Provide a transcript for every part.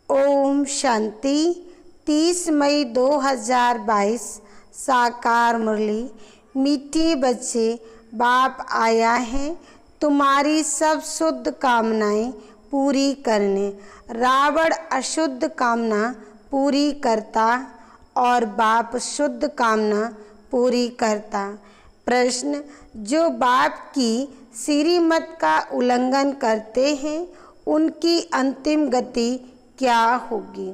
ओम शांति। 30 मई 2022 साकार मुरली। मीठे बच्चे, बाप आया है तुम्हारी सब शुद्ध कामनाएं पूरी करने। रावण अशुद्ध कामना पूरी करता और बाप शुद्ध कामना पूरी करता। प्रश्न, जो बाप की श्रीमत का उल्लंघन करते हैं उनकी अंतिम गति क्या होगी?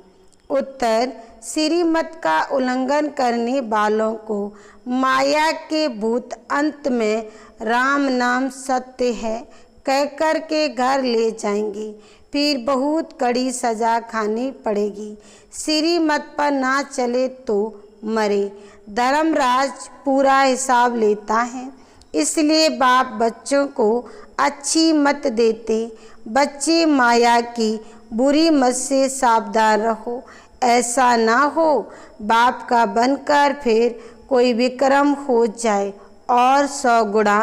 उत्तर, श्रीमत का उल्लंघन करने वालों को माया के भूत अंत में राम नाम सत्य है कहकर के घर ले जाएंगे, फिर बहुत कड़ी सजा खानी पड़ेगी। श्रीमत पर ना चले तो मरे। धर्मराज पूरा हिसाब लेता है, इसलिए बाप बच्चों को अच्छी मत देते। बच्चे माया की बुरी मत से सावधान रहो, ऐसा ना हो बाप का बनकर फिर कोई विक्रम हो जाए और 100 गुना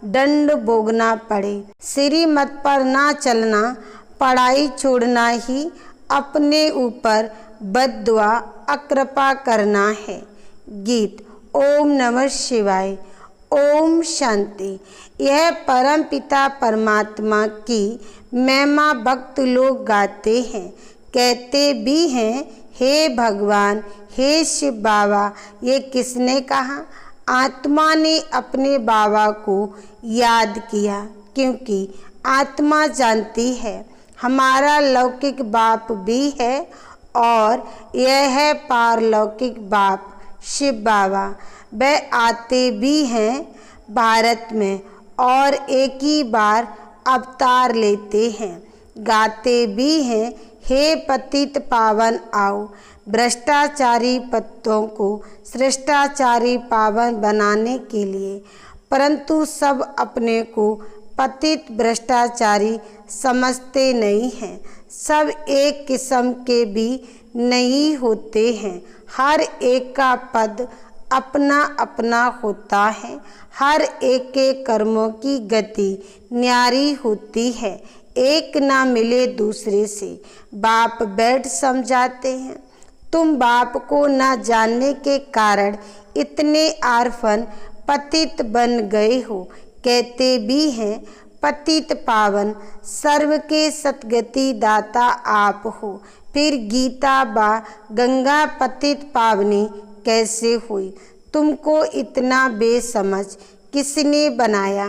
दंड भोगना पड़े। श्रीमत पर ना चलना, पढ़ाई छोड़ना ही अपने ऊपर बद्दुआ अकृपा करना है। गीत। ओम नमः शिवाय। ओम शांति। यह परम पिता परमात्मा की महिमा भक्त लोग गाते हैं, कहते भी हैं, हे भगवान, हे शिव बाबा। ये किसने कहा? आत्मा ने अपने बाबा को याद किया, क्योंकि आत्मा जानती है हमारा लौकिक बाप भी है और यह है पारलौकिक बाप शिव बाबा। वह आते भी हैं भारत में और एक ही बार अवतार लेते हैं, गाते भी हैं, हे पतित पावन आओ। भ्रष्टाचारी पत्तों को श्रेष्ठाचारी पावन बनाने के लिए, परंतु सब अपने को पतित भ्रष्टाचारी समझते नहीं हैं। सब एक किस्म के भी नहीं होते हैं, हर एक का पद अपना अपना होता है, हर एक के कर्मों की गति न्यारी होती है, एक ना मिले दूसरे से। बाप बैठ समझाते हैं, तुम बाप को ना जानने के कारण इतने आरफन पतित बन गए हो। कहते भी हैं, पतित पावन सर्व के सतगति दाता आप हो। फिर गीता बा गंगा पतित पावनी कैसे हुई? तुमको इतना बेसमझ किसने बनाया?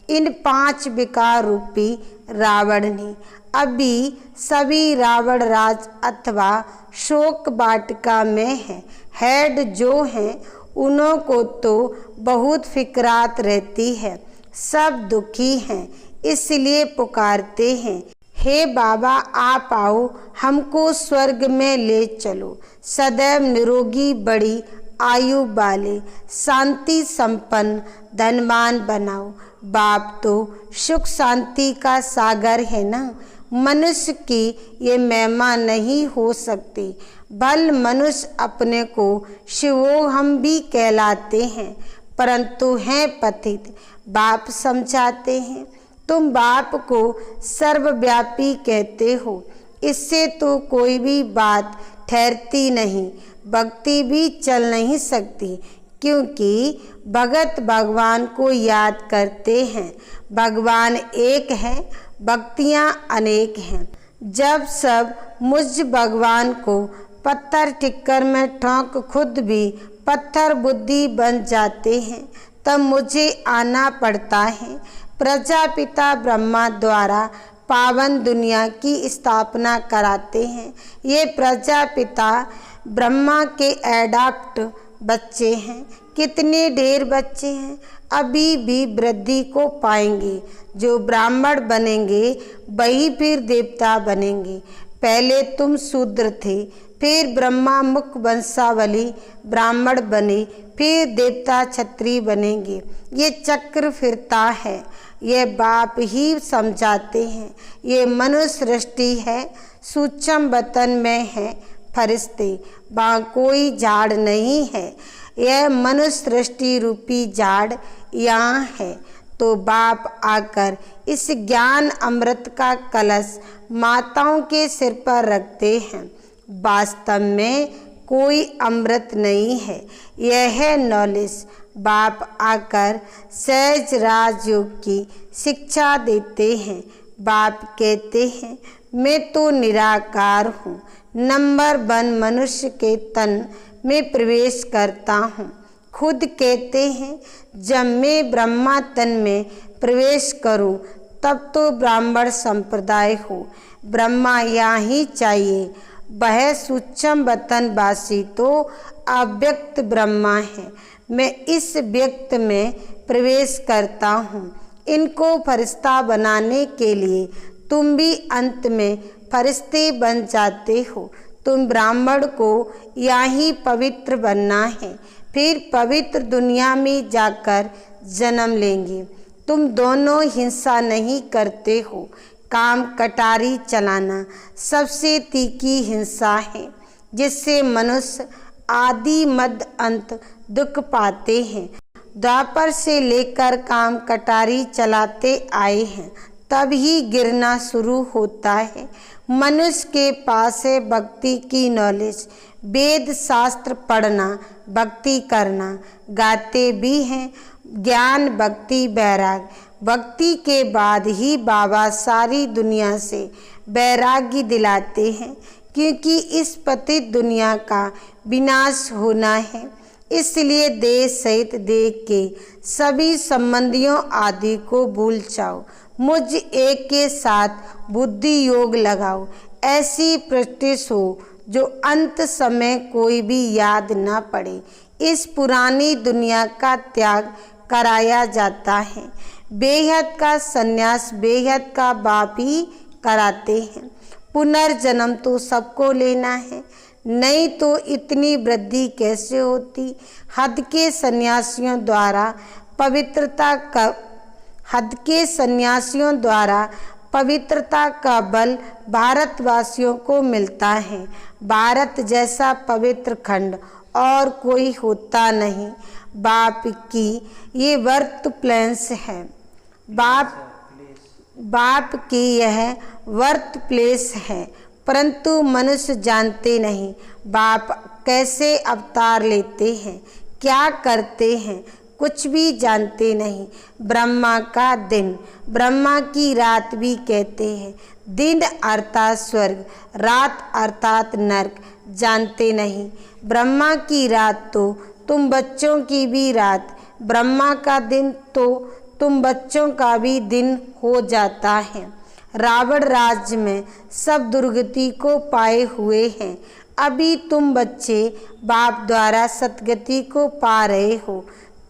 इन 5 विकार रूपी रावण ने। अभी सभी रावण राज अथवा शोक वाटिका में है। हेड जो हैं उन्हों को तो बहुत फिक्रात रहती है, सब दुखी हैं, इसलिए पुकारते हैं, हे बाबा आप आओ, हमको स्वर्ग में ले चलो, सदैव निरोगी बड़ी आयु वाले, शांति संपन्न धनवान बनाओ। बाप तो सुख शांति का सागर है ना। मनुष्य की ये महिमा नहीं हो सकती। भल मनुष्य अपने को शिवो हम भी कहलाते हैं, परंतु हैं पतित। बाप समझाते हैं, तुम बाप को सर्वव्यापी कहते हो, इससे तो कोई भी बात ठहरती नहीं, भक्ति भी चल नहीं सकती, क्योंकि भगत भगवान को याद करते हैं। भगवान एक है, भक्तियाँ अनेक हैं। जब सब मुझ भगवान को पत्थर टिक्कर में ठोंक खुद भी पत्थर बुद्धि बन जाते हैं, तब मुझे आना पड़ता है। प्रजापिता ब्रह्मा द्वारा पावन दुनिया की स्थापना कराते हैं। ये प्रजापिता ब्रह्मा के एडाप्ट बच्चे हैं। कितने ढेर बच्चे हैं, अभी भी वृद्धि को पाएंगे। जो ब्राह्मण बनेंगे वही फिर देवता बनेंगे। पहले तुम शूद्र थे, फिर ब्रह्मा मुख वंशावली ब्राह्मण बने, फिर देवता क्षत्रिय बनेंगे। ये चक्र फिरता है, ये बाप ही समझाते हैं। ये मनुष्य सृष्टि है, सूक्ष्म वतन में है फरिश्ते, वहाँ कोई झाड़ नहीं है। यह मनुष्य सृष्टि रूपी झाड़ यहाँ है। तो बाप आकर इस ज्ञान अमृत का कलश माताओं के सिर पर रखते हैं। वास्तव में कोई अमृत नहीं है, यह है नॉलेज। बाप आकर सहज राजयोग की शिक्षा देते हैं। बाप कहते हैं मैं तो निराकार हूँ। नंबर 1 मनुष्य के तन में प्रवेश करता हूँ। खुद कहते हैं जब मैं ब्रह्मा तन में प्रवेश करूं तब तो ब्राह्मण संप्रदाय हो। ब्रह्मा यहाँ ही चाहिए। वह सूक्ष्म वतन वासी तो अव्यक्त ब्रह्मा है। मैं इस व्यक्त में प्रवेश करता हूँ। इनको फरिश्ता बनाने के लिए तुम भी अंत में फरिश्ते बन जाते हो। तुम ब्राह्मण को यहाँ ही पवित्र बनना है, फिर पवित्र दुनिया में जाकर जन्म लेंगे। तुम दोनों हिंसा नहीं करते हो। काम कटारी चलाना सबसे तीखी हिंसा है, जिससे मनुष्य आदि मध्य अंत दुख पाते हैं। द्वापर से लेकर काम कटारी चलाते आए हैं, तब ही गिरना शुरू होता है। मनुष्य के पास है भक्ति की नॉलेज, वेद शास्त्र पढ़ना, भक्ति करना, गाते भी हैं ज्ञान भक्ति वैराग। भक्ति के बाद ही बाबा सारी दुनिया से वैराग्य दिलाते हैं, क्योंकि इस पतित दुनिया का विनाश होना है। इसलिए देह सहित देह के सभी संबंधियों आदि को भूल जाओ। मुझ एक के साथ बुद्धि योग लगाओ। ऐसी प्रैक्टिस हो जो अंत समय कोई भी याद ना पड़े। इस पुरानी दुनिया का त्याग कराया जाता है। बेहद का संन्यास बेहद का बाप ही कराते हैं। पुनर्जन्म तो सबको लेना है, नहीं तो इतनी वृद्धि कैसे होती। हद के सन्यासियों द्वारा पवित्रता का बल भारतवासियों को मिलता है। भारत जैसा पवित्र खंड और कोई होता नहीं। बाप की ये वर्त प्लेस है। बाप की यह वर्त प्लेस है, परंतु मनुष्य जानते नहीं बाप कैसे अवतार लेते हैं, क्या करते हैं, कुछ भी जानते नहीं। ब्रह्मा का दिन, ब्रह्मा की रात भी कहते हैं। दिन अर्थात स्वर्ग, रात अर्थात नरक जानते नहीं। ब्रह्मा की रात तो तुम बच्चों की भी रात, ब्रह्मा का दिन तो तुम बच्चों का भी दिन हो जाता है। रावण राज्य में सब दुर्गति को पाए हुए हैं। अभी तुम बच्चे बाप द्वारा सतगति को पा रहे हो।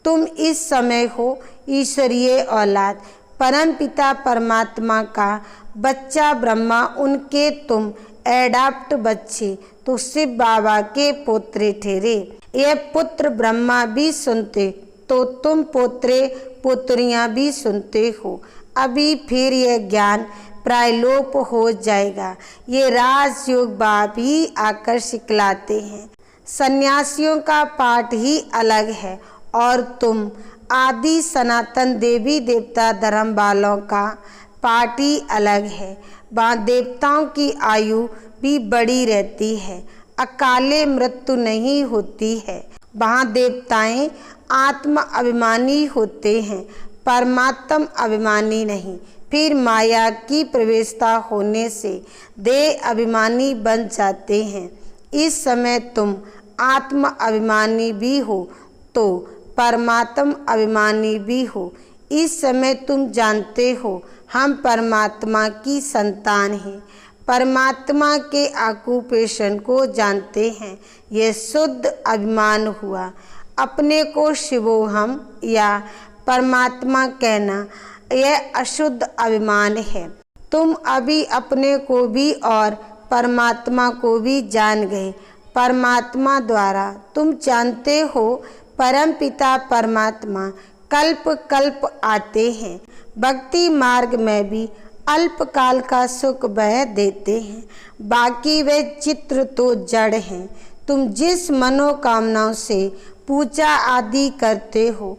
तुम इस समय हो ईश्वरीय औलाद, परम पिता परमात्मा का बच्चा ब्रह्मा, उनके तुम एडाप्ट बच्चे तो शिव बाबा के पोत्रे ठहरे। यह पुत्र ब्रह्मा भी सुनते तो तुम पोत्रे पुत्रियां भी सुनते हो। अभी फिर यह ज्ञान प्रायलोप हो जाएगा। ये राजयोग बाप ही आकर सिखलाते हैं। सन्यासियों का पाठ ही अलग है और तुम आदि सनातन देवी देवता धर्म वालों का पाठ ही अलग है। वहाँ देवताओं की आयु भी बड़ी रहती है, अकाले मृत्यु नहीं होती है। वहाँ देवताएं आत्मा अभिमानी होते हैं, परमात्म अभिमानी नहीं। फिर माया की प्रवेशता होने से देह अभिमानी बन जाते हैं। इस समय तुम आत्मा अभिमानी भी हो तो परमात्म अभिमानी भी हो। इस समय तुम जानते हो हम परमात्मा की संतान हैं। परमात्मा के ऑक्यूपेशन को जानते हैं। यह शुद्ध अभिमान हुआ। अपने को शिवोहम या परमात्मा कहना यह अशुद्ध अभिमान है। तुम अभी अपने को भी और परमात्मा को भी जान गए। परमात्मा द्वारा तुम जानते हो परम पिता परमात्मा कल्प कल्प आते हैं। भक्ति मार्ग में भी अल्पकाल का सुख वह देते हैं, बाकी वे चित्र तो जड़ हैं। तुम जिस मनोकामनाओं से पूजा आदि करते हो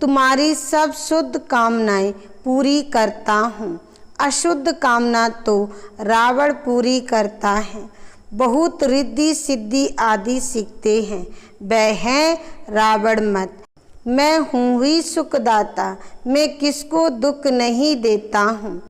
तुम्हारी सब शुद्ध कामनाएं पूरी करता हूँ। अशुद्ध कामना तो रावण पूरी करता है। बहुत रिद्धि सिद्धि आदि सीखते हैं, वह है रावण मत। मैं हूँ ही सुखदाता, मैं किसको दुख नहीं देता हूँ।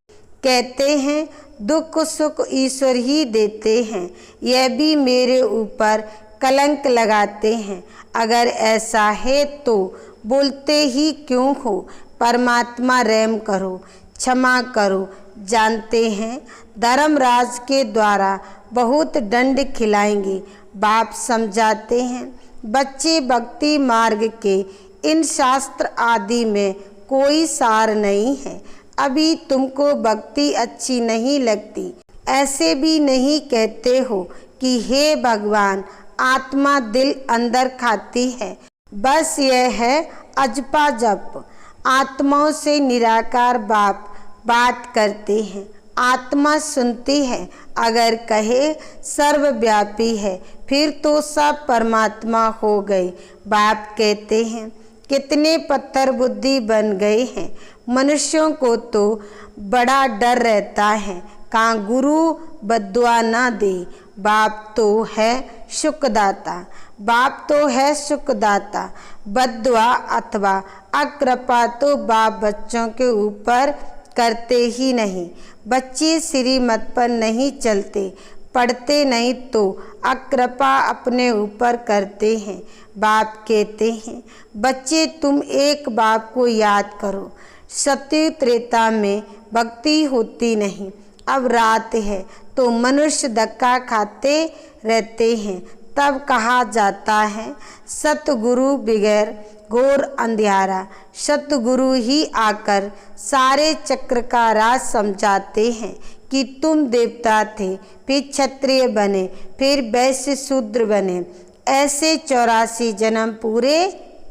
कहते हैं दुख सुख ईश्वर ही देते हैं, यह भी मेरे ऊपर कलंक लगाते हैं। अगर ऐसा है तो बोलते ही क्यों हो। परमात्मा रहम करो, क्षमा करो। जानते हैं धर्मराज के द्वारा बहुत दंड खिलाएंगे। बाप समझाते हैं बच्चे भक्ति मार्ग के इन शास्त्र आदि में कोई सार नहीं है। अभी तुमको भक्ति अच्छी नहीं लगती, ऐसे भी नहीं कहते हो कि हे भगवान आत्मा दिल अंदर खाती है। बस यह है अजपा जप। आत्माओं से निराकार बाप बात करते हैं, आत्मा सुनती है। अगर कहे सर्वव्यापी है फिर तो सब परमात्मा हो गए। बाप कहते हैं कितने पत्थर बुद्धि बन गए हैं। मनुष्यों को तो बड़ा डर रहता है, कहाँ गुरु बद्दुआ ना दे। बाप तो है सुखदाता, बाप तो है सुखदाता। बद्दुआ अथवा अकृपा तो बाप बच्चों के ऊपर करते ही नहीं। बच्चे श्रीमत पर नहीं चलते, पढ़ते नहीं तो अकृपा अपने ऊपर करते हैं। बाप कहते हैं बच्चे तुम एक बाप को याद करो। सत्य त्रेता में भक्ति होती नहीं। अब रात है तो मनुष्य धक्का खाते रहते हैं। तब कहा जाता है सतगुरु बगैर घोर अंधियारा। सतगुरु ही आकर सारे चक्र का राज समझाते हैं कि तुम देवता थे, फिर क्षत्रिय बने, फिर वैश्य शूद्र बने। ऐसे 84 जन्म पूरे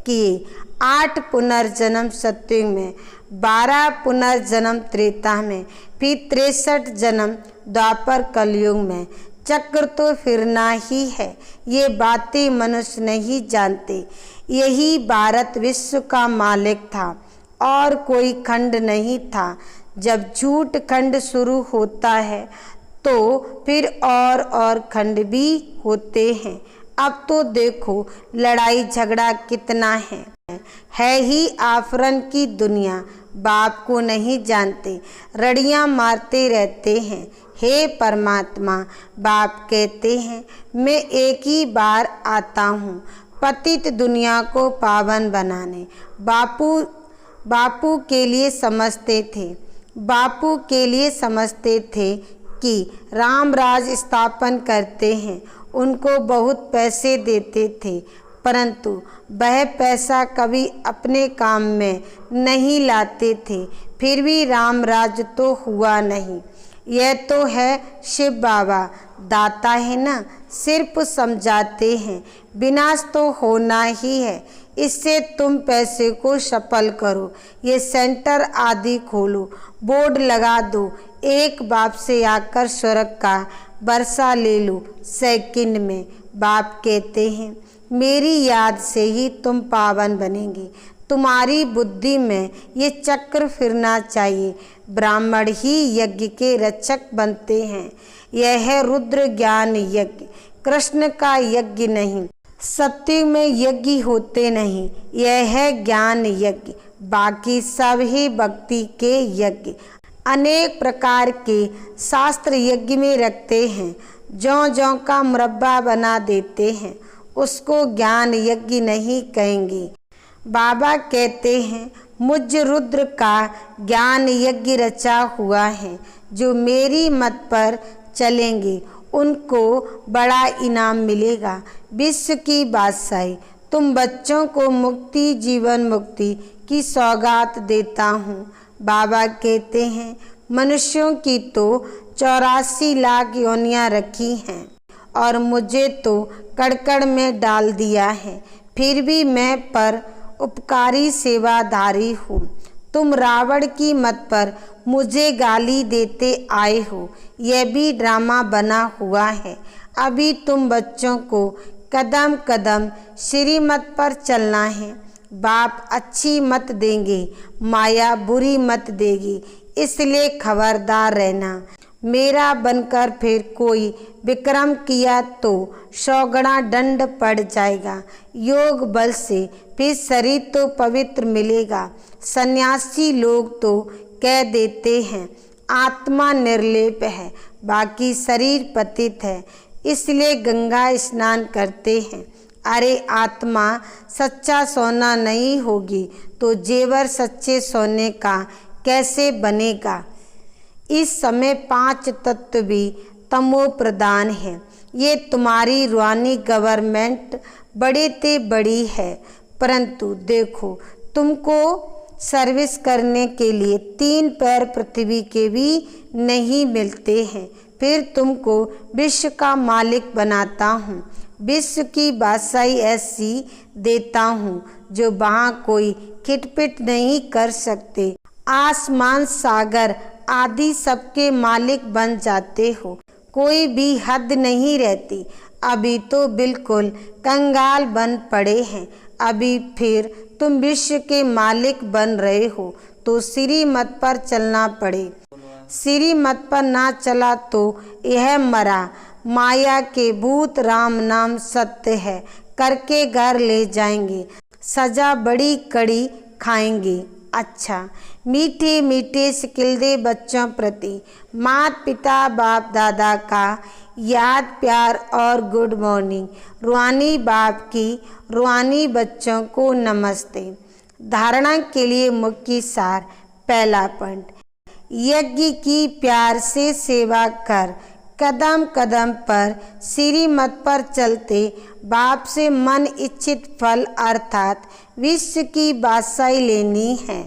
किए। 8 पुनर्जन्म सतयुग में, 12 पुनर्जन्म त्रेता में, फिर 63 जन्म द्वापर कलयुग में। चक्र तो फिरना ही है, ये बातें मनुष्य नहीं जानते। यही भारत विश्व का मालिक था और कोई खंड नहीं था। जब झूठ खंड शुरू होता है तो फिर और खंड भी होते हैं। अब तो देखो लड़ाई झगड़ा कितना है ही आफरन की दुनिया। बाप को नहीं जानते, रड़ियां मारते रहते हैं। हे परमात्मा, बाप कहते हैं मैं एक ही बार आता हूँ पतित दुनिया को पावन बनाने। बापू के लिए समझते थे कि राम राज स्थापन करते हैं, उनको बहुत पैसे देते थे, परंतु वह पैसा कभी अपने काम में नहीं लाते थे, फिर भी राम राज तो हुआ नहीं। यह तो है शिव बाबा दाता है ना, सिर्फ समझाते हैं विनाश तो होना ही है। इससे तुम पैसे को सफल करो, ये सेंटर आदि खोलो, बोर्ड लगा दो, एक बाप से आकर स्वर्ग का वर्षा ले लो सेकंड में। बाप कहते हैं मेरी याद से ही तुम पावन बनेंगे। तुम्हारी बुद्धि में ये चक्र फिरना चाहिए। ब्राह्मण ही यज्ञ के रक्षक बनते हैं। यह है रुद्र ज्ञान यज्ञ, कृष्ण का यज्ञ नहीं। सत्य में यज्ञ होते नहीं, यह है ज्ञान यज्ञ। बाकी सब ही भक्ति के यज्ञ। अनेक प्रकार के शास्त्र यज्ञ में रखते हैं, जौ का मुरब्बा बना देते हैं, उसको ज्ञान यज्ञ नहीं कहेंगे। बाबा कहते हैं मुझ रुद्र का ज्ञान यज्ञ रचा हुआ है। जो मेरी मत पर चलेंगे उनको बड़ा इनाम मिलेगा, विश्व की बादशाही। तुम बच्चों को मुक्ति, जीवन मुक्ति की सौगात देता हूँ। बाबा कहते हैं मनुष्यों की तो 84 लाख योनियाँ रखी हैं और मुझे तो कड़कड़ में डाल दिया है, फिर भी मैं पर उपकारी सेवाधारी हूँ। तुम रावण की मत पर मुझे गाली देते आए हो, यह भी ड्रामा बना हुआ है। अभी तुम बच्चों को कदम कदम श्रीमत पर चलना है। बाप अच्छी मत देंगे, माया बुरी मत देगी, इसलिए खबरदार रहना। मेरा बनकर फिर कोई विक्रम किया तो 100 गुना दंड पड़ जाएगा। योग बल से फिर शरीर तो पवित्र मिलेगा। सन्यासी लोग तो कह देते हैं आत्मा निर्लेप है, बाकी शरीर पतित है, इसलिए गंगा स्नान करते हैं। अरे आत्मा सच्चा सोना नहीं होगी तो जेवर सच्चे सोने का कैसे बनेगा। इस समय 5 तत्व भी तमो प्रधान है। ये तुम्हारी रूहानी गवर्नमेंट बड़े ते बड़ी है, परंतु देखो तुमको सर्विस करने के लिए 3 पैर पृथ्वी के भी नहीं मिलते हैं। फिर तुमको विश्व का मालिक बनाता हूँ, विश्व की बादशाही ऐसी देता हूँ जो वहाँ कोई खिटपिट नहीं कर सकते। आसमान सागर आदि सबके मालिक बन जाते हो, कोई भी हद नहीं रहती। अभी तो बिल्कुल कंगाल बन पड़े हैं, अभी फिर तुम विश्व के मालिक बन रहे हो तो श्रीमत पर चलना पड़े। श्रीमत पर ना चला तो यह मरा। माया के भूत राम नाम सत्य है करके घर ले जाएंगे, सजा बड़ी कड़ी खाएंगे। अच्छा मीठे मीठे सिकिलदे बच्चों प्रति माता पिता बाप दादा का याद प्यार और गुड मॉर्निंग। रूहानी बाप की रूहानी बच्चों को नमस्ते। धारणा के लिए मुख्य सार। पहला पॉइंट, यज्ञ की प्यार से सेवा कर, कदम कदम पर श्रीमत पर चलते बाप से मन इच्छित फल अर्थात विश्व की बादशाही लेनी है।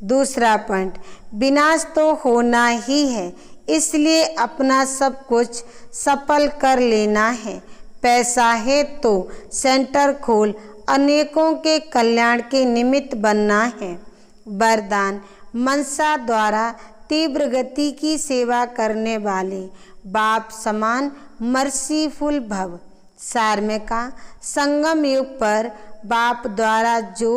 दूसरा पॉइंट, विनाश तो होना ही है, इसलिए अपना सब कुछ सफल कर लेना है। पैसा है तो सेंटर खोल, अनेकों के कल्याण के निमित्त बनना है। वरदान, मनसा द्वारा तीव्र गति की सेवा करने वाले बाप समान मर्सीफुल भव। सार में का संगम युग पर बाप द्वारा जो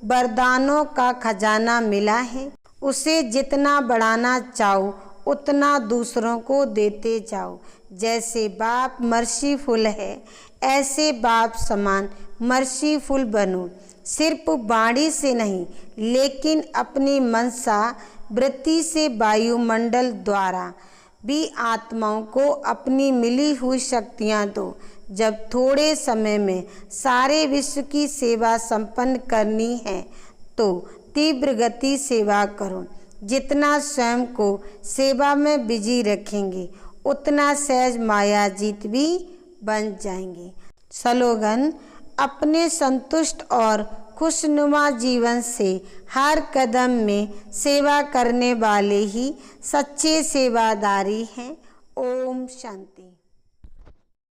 वरदानों का खजाना मिला है उसे जितना बढ़ाना चाहो उतना दूसरों को देते जाओ। जैसे बाप मर्सीफुल है ऐसे बाप समान मर्सीफुल बनो। सिर्फ वाणी से नहीं लेकिन अपनी मनसा वृत्ति से वायुमंडल द्वारा भी आत्माओं को अपनी मिली हुई शक्तियाँ दो। जब थोड़े समय में सारे विश्व की सेवा संपन्न करनी है तो तीव्र गति सेवा करो। जितना स्वयं को सेवा में बिजी रखेंगे उतना सहज मायाजीत भी बन जाएंगे। स्लोगन, अपने संतुष्ट और खुशनुमा जीवन से हर कदम में सेवा करने वाले ही सच्चे सेवादारी हैं। ओम शांति।